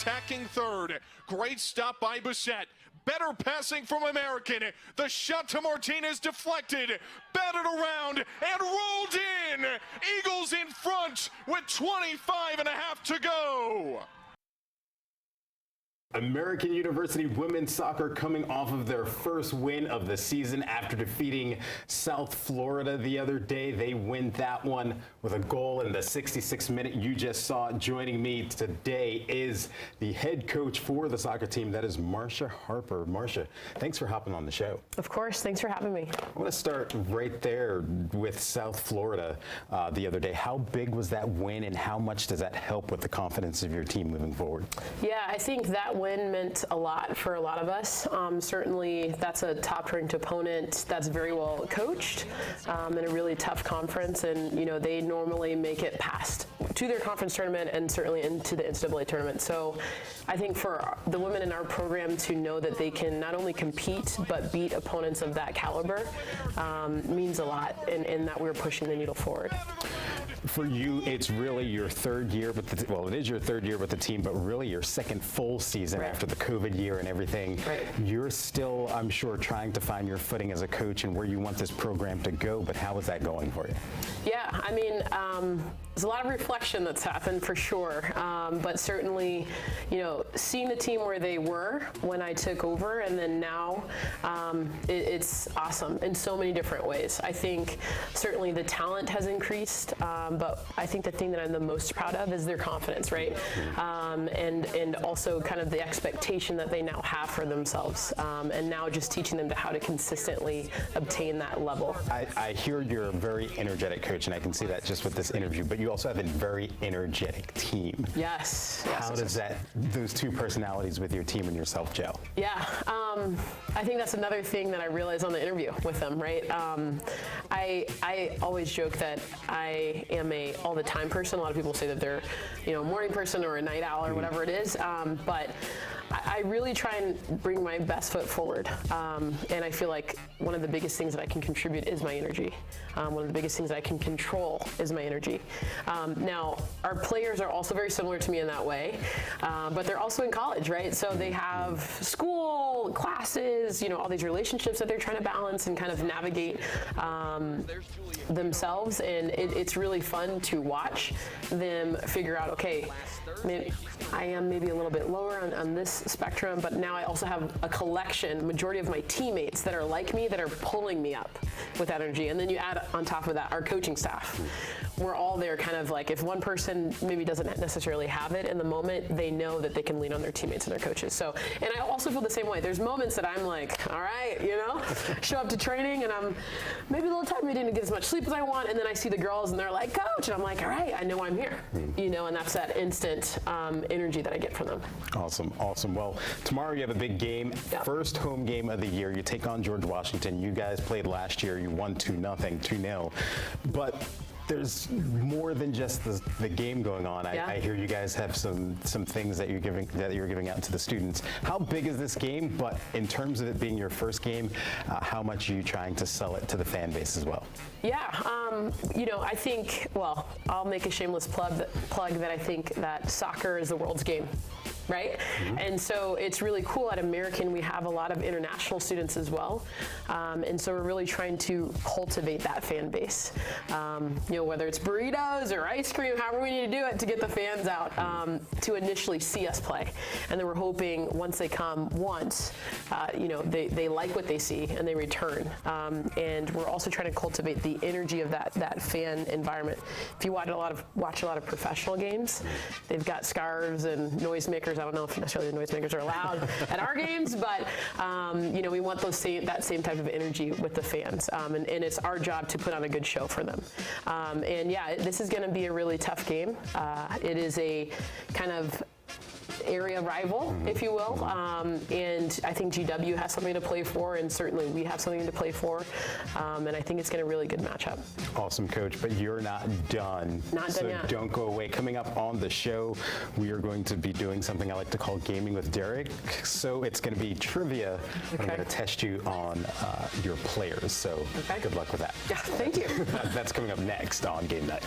attacking third. Great stop by Bissett. Better passing from American. The shot to Martinez deflected, batted around, and rolled in. Eagles in front with 25 and a half to go. American University women's soccer coming off of their first win of the season after defeating South Florida the other day. They win that one with a goal in the 66th minute. You just saw it. Joining me today is the head coach for the soccer team. That is Marsha Harper. Marsha, thanks for hopping on the show. Of course. Thanks for having me. I want to start right there with South Florida the other day. How big was that win, and how much does that help with the confidence of your team moving forward? Yeah, I think that win meant a lot for a lot of us. Certainly, that's a top-ranked opponent that's very well coached in a really tough conference, and they normally make it past to their conference tournament and certainly into the NCAA tournament. So I think for the women in our program to know that they can not only compete but beat opponents of that caliber means a lot, and that we're pushing the needle forward. For you, it's really your third year with the, well, it is your third year with the team, but really your second full season after the COVID year and everything. You're still, I'm sure, trying to find your footing as a coach and where you want this program to go, but how is that going for you? Yeah, I mean, there's a lot of reflection that's happened for sure, but certainly, seeing the team where they were when I took over and then now, it's awesome in so many different ways. I think certainly the talent has increased, but I think the thing that I'm the most proud of is their confidence, right? And also kind of the expectation that they now have for themselves, and now just teaching them how to consistently obtain that level. I hear you're a very energetic coach, and I can see that just with this interview, but you also have a very energetic team. Yes. How does those two personalities with your team and yourself gel? Yeah, I think that's another thing that I realized on the interview with them, right? I always joke that I am a all the time person. A lot of people say that they're, a morning person or a night owl or whatever it is, but I really try and bring my best foot forward, and I feel like one of the biggest things that I can contribute is my energy. One of the biggest things that I can control is my energy. Now, our players are also very similar to me in that way, but they're also in college, right? So they have school, classes, all these relationships that they're trying to balance and kind of navigate themselves, and it's really fun to watch them figure out, okay, I am maybe a little bit lower on this spectrum, but now I also have a collection, majority of my teammates that are like me, that are pulling me up with energy. And then you add on top of that our coaching staff. We're all there kind of like, if one person maybe doesn't necessarily have it in the moment, they know that they can lean on their teammates and their coaches. So, and I also feel the same way. There's moments that I'm like, all right, show up to training and I'm maybe a little tired, maybe didn't get as much sleep as I want, and then I see the girls and they're like, coach, and I'm like, all right, I know I'm here, and that's that instant energy that I get from them. Awesome, awesome. Well, tomorrow you have a big game, first home game of the year. You take on George Washington. You guys played last year. You won 2-0, but there's more than just the game going on. I hear you guys have some things that you're giving out to the students. How big is this game? But in terms of it being your first game, how much are you trying to sell it to the fan base as well? Yeah, I think, well, I'll make a shameless plug that I think that soccer is the world's game. Right? And so it's really cool at American. We have a lot of international students as well. And so we're really trying to cultivate that fan base. Whether it's burritos or ice cream, however we need to do it to get the fans out to initially see us play. And then we're hoping once they come once, they like what they see and they return. And we're also trying to cultivate the energy of that fan environment. If you watch a lot of professional games, they've got scarves and noisemakers. I don't know if necessarily the noisemakers are allowed at our games, but we want that same type of energy with the fans, and it's our job to put on a good show for them. And yeah, this is going to be a really tough game. It is a kind of area rival, if you will, and I think GW has something to play for, and certainly we have something to play for, and I think it's going to be a really good matchup. Awesome, Coach, but you're not done. Not done yet. So don't go away. Coming up on the show, we are going to be doing something I like to call Gaming with Derek. So it's going to be trivia. Okay. I'm going to test you on your players, so good luck with that. Yeah, thank you. That's coming up next on Game Night.